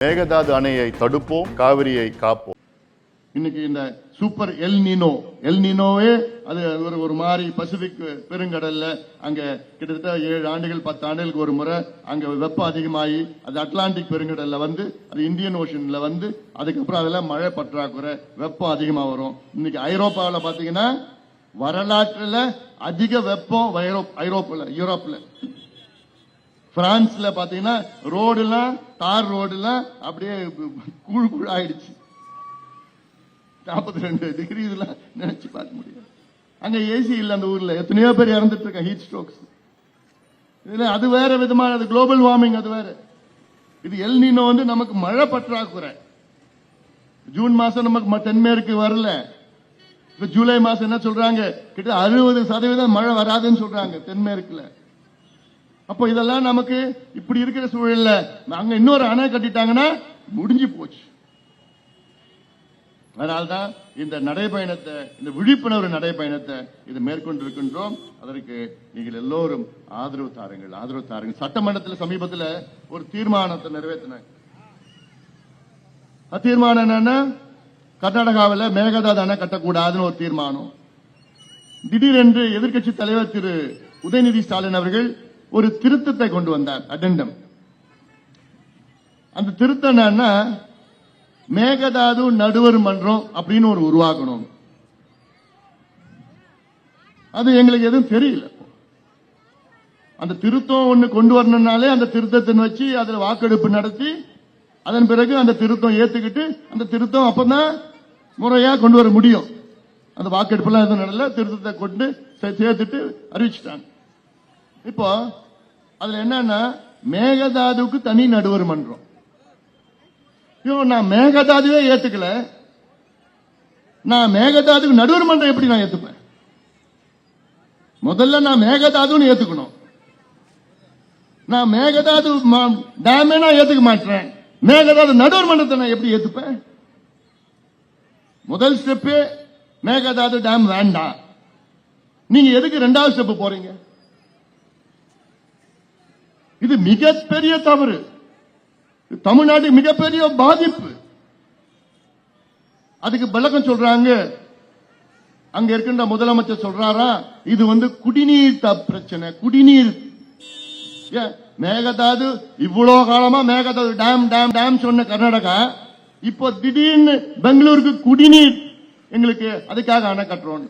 மேகதாது அணையை தடுப்போம், காவிரியை காப்போம். இன்னைக்கு இந்த சூப்பர் எல்னினோவே அது ஒரு மாதிரி பசிபிக் பெருங்கடல்ல அங்க கிட்டத்தட்ட 7 ஆண்டுகள் 10 ஆண்டுகளுக்கு ஒரு முறை அங்க வெப்பம் அதிகமாகி அது அட்லாண்டிக் பெருங்கடல்ல வந்து அது இந்தியன் ஓஷன்ல வந்து அதுக்கப்புறம் அதுல மழை பற்றாக்குறை வெப்பம் அதிகமா வரும். இன்னைக்கு ஐரோப்பாவில் பாத்தீங்கன்னா வரலாற்றுல அதிக வெப்பம் யூரோப்ல பிரான்ஸ்ல பாத்தீங்கன்னா ரோடுலாம் தார் ரோடுலாம் அப்படியே கூழ் ஆயிடுச்சு. 42 டிகிரி இதெல்லாம் நினைச்சு பார்க்க முடியாது. அங்க ஏசி இல்ல அந்த ஊர்ல எத்தனையோ பேர் இறந்துட்டு இருக்காங்க ஹீட் ஸ்ட்ரோக்ஸ். இதுல அது வேற விதமான அது குளோபல் வார்மிங் அது வேற. இது எல்னினோ வந்து நமக்கு மழை பற்றாக்குறை. ஜூன் மாசம் நமக்கு தென்மேற்கு வரல. இப்ப ஜூலை மாசம் என்ன சொல்றாங்க கிட்ட 60% மழை வராதுன்னு சொல்றாங்க தென்மேற்குல. அப்போ இதெல்லாம் நமக்கு இப்படி இருக்கிற சூழல்ல அங்க இன்னொரு அணை கட்டிட்டாங்கன்னா முடிஞ்சு போச்சு. அதனால்தான் இந்த நடைபயணத்தை இந்த விழிப்புணர்வு நடைபயணத்தை இது மேற்கொண்டிருக்கின்றோம். அதற்கு நீங்கள் எல்லோரும் ஆதரவு தாருங்கள். சட்டமன்றத்தில் சமீபத்தில் ஒரு தீர்மானத்தை நிறைவேற்றினாங்க. தீர்மானம் என்னன்னா கர்நாடகாவில் மேகதாது அணை கட்டக்கூடாதுன்னு ஒரு தீர்மானம். திடீரென்று எதிர்க்கட்சி தலைவர் திரு உதயநிதி ஸ்டாலின் அவர்கள் ஒரு திருத்தத்தை கொண்டு வந்தார், அடெண்டம். அந்த திருத்தம் என்னன்னா மேகதாது நடுவர் மன்றம் அப்படின்னு ஒரு உருவாக்கணும். அது எங்களுக்கு எதுவும் தெரியல. அந்த திருத்தம் ஒண்ணு கொண்டு வரணும்னாலே அந்த திருத்தத்தை வச்சு அதுல வாக்கெடுப்பு நடத்தி அதன் பிறகு அந்த திருத்தம் ஏத்துக்கிட்டு அந்த திருத்தம் அப்பதான் முறையா கொண்டு வர முடியும். அந்த வாக்கெடுப்பு எல்லாம் எதுவும் நடல, திருத்தத்தை கொண்டு சேர்த்துட்டு அறிவிச்சுட்டாங்க. இப்போ அதுல என்னன்னா மேகதாதுக்கு தனி நடுவர் மன்றம். நான் மேகதாதுவே ஏத்துக்கல, நான் மேகதாதுக்கு நடுவர் மன்றம் எப்படி நான் ஏத்துப்பேன்? முதல்ல நான் மேகதாதுன்னு ஏத்துக்கணும். நான் மேகதாது டேமே நான் ஏத்துக்க மாட்டேன், மேகதாது நடுவர் மன்றத்தை நான் எப்படி ஏத்துப்பேன்? முதல் ஸ்டெப் மேகதாது டேம் வேண்டாம். நீங்க எதுக்கு 2வது ஸ்டெப் போறீங்க? இது மிகப்பெரிய தவறு, தமிழ்நாட்டுக்கு மிகப்பெரிய பாதிப்பு. அதுக்கு விளக்கம் சொல்றாங்க. அங்க இருக்கின்ற முதலமைச்சர் சொல்றாரா இது வந்து குடிநீர் பிரச்சனை. குடிநீர் மேகதாது இவ்வளவு காலமா மேகதாது டேம் டேம் டேம் சொன்ன கர்நாடகா இப்போ திடீர்னு பெங்களூருக்கு குடிநீர் எங்களுக்கு அதுக்காக அணை கட்டுறோம்.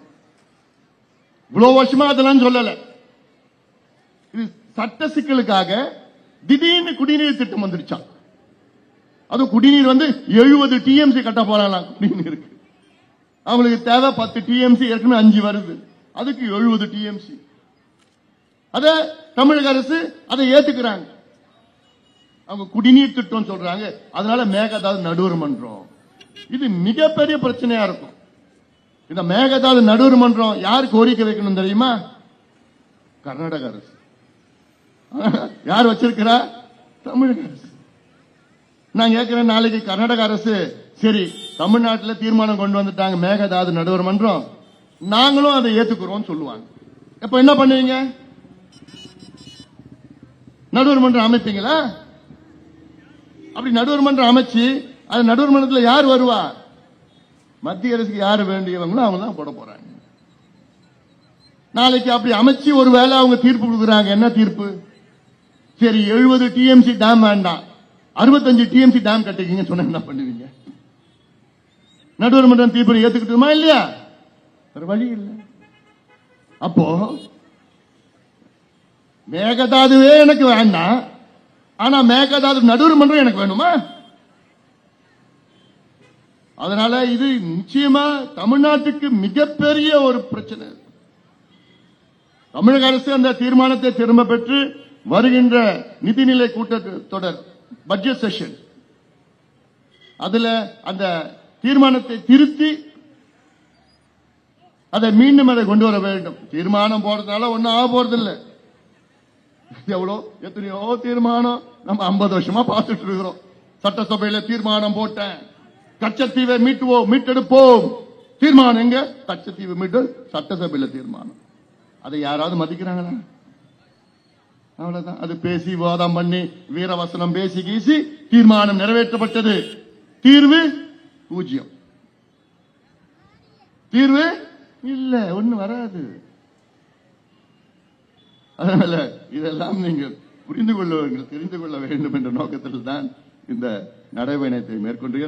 இவ்வளவு வருஷமா அதெல்லாம் சொல்லல. இது சட்ட சிக்கலுக்காக திடீர்னு குடிநீர் திட்டம் வந்துருச்சான். அது குடிநீர் வந்து 70 டிஎம்சி கட்ட போறாங்க. குடிநீருக்கு அவங்களுக்கு தேவை 10 டிஎம்சி, ஏற்கனவே 5 வருது, அதுக்கு 70 டிஎம்சி. அத தமிழக அரசு அதை ஏத்துக்கிறாங்க. அவங்க குடிநீர் திட்டம் சொல்றாங்க. அதனால மேகதாது நடுவர் மன்றம் இது மிகப்பெரிய பிரச்சனையா இருக்கும். இந்த மேகதாது நடுவர் மன்றம் யார் கோரிக்கை வைக்கணும் தெரியுமா? கர்நாடக அரசு. யார் வச்சிருக்கிறா? தமிழக அரசு. நான் கேட்கிறேன், நாளைக்கு கர்நாடக அரசு சரி தமிழ்நாட்டில் தீர்மானம் கொண்டு வந்துட்டாங்க மேகதாது நடுவர் மன்றம், நாங்களும் அதை ஏத்துக்கிறோம் சொல்லுவாங்க. இப்ப என்ன பண்ணுவீங்க? நடுவர் மன்றம் அமைப்பீங்களா? அப்படி நடுவர் மன்றம் அமைச்சு அது நடுவர் மன்றத்தில் யார் வருவா? மத்திய அரசுக்கு யார் வேண்டியவங்களோ அவங்க தான் போட போறாங்க. நாளைக்கு அப்படி அமைச்சு ஒரு வேளை அவங்க தீர்ப்பு கொடுக்குறாங்க. என்ன தீர்ப்பு? சரி 70 டிஎம்சி டேம் வேண்டாம், 65 டிஎம்சி டேம் கட்டிக்கிங்க சொன்ன என்ன பண்ணுவீங்க? நடுவர் மன்றம் தீர்ப்பு ஏத்துக்கிட்டுமா இல்லையா? ஒரு வழி இல்லை. அப்போ மேகதாதுவே எனக்கு வேண்டாம், ஆனா மேகதாது நடுவர் மன்றம் எனக்கு வேணுமா? அதனால இது நிச்சயமா தமிழ்நாட்டுக்கு மிகப்பெரிய ஒரு பிரச்சனை. தமிழக அரசு அந்த தீர்மானத்தை திரும்ப பெற்று வருகின்ற நிதிநிலை கூட்டத்தொடர் பட்ஜெட் செஷன் அதுல அந்த தீர்மானத்தை திருத்தி அதை மீண்டும் அதை கொண்டு வர வேண்டும். தீர்மானம் போறதுனால ஒன்னும் ஆக போறதில்லை. எத்தனையோ தீர்மானம் நம்ம 50 வருஷமா பார்த்துட்டு இருக்கிறோம். சட்டசபையில தீர்மானம் போட்டேன், கச்சத்தீவை மீட்டெடுப்போம். தீர்மானம் எங்க? கச்சத்தீவை மீட்டு சட்டசபையில தீர்மானம். அதை யாராவது மதிக்கிறாங்களா? அவ்வளவுதான். அது பேசி வாதம் பண்ணி வீரவசனம் பேசி கீசி தீர்மானம் நிறைவேற்றப்பட்டது. தீர்வு 0. தீர்வு இல்ல, ஒண்ணு வராது. அதனால இதெல்லாம் நீங்கள் புரிந்து கொள்ள தெரிந்து கொள்ள வேண்டும் என்ற நோக்கத்தில் தான் இந்த நடைபயணத்தை மேற்கொண்டு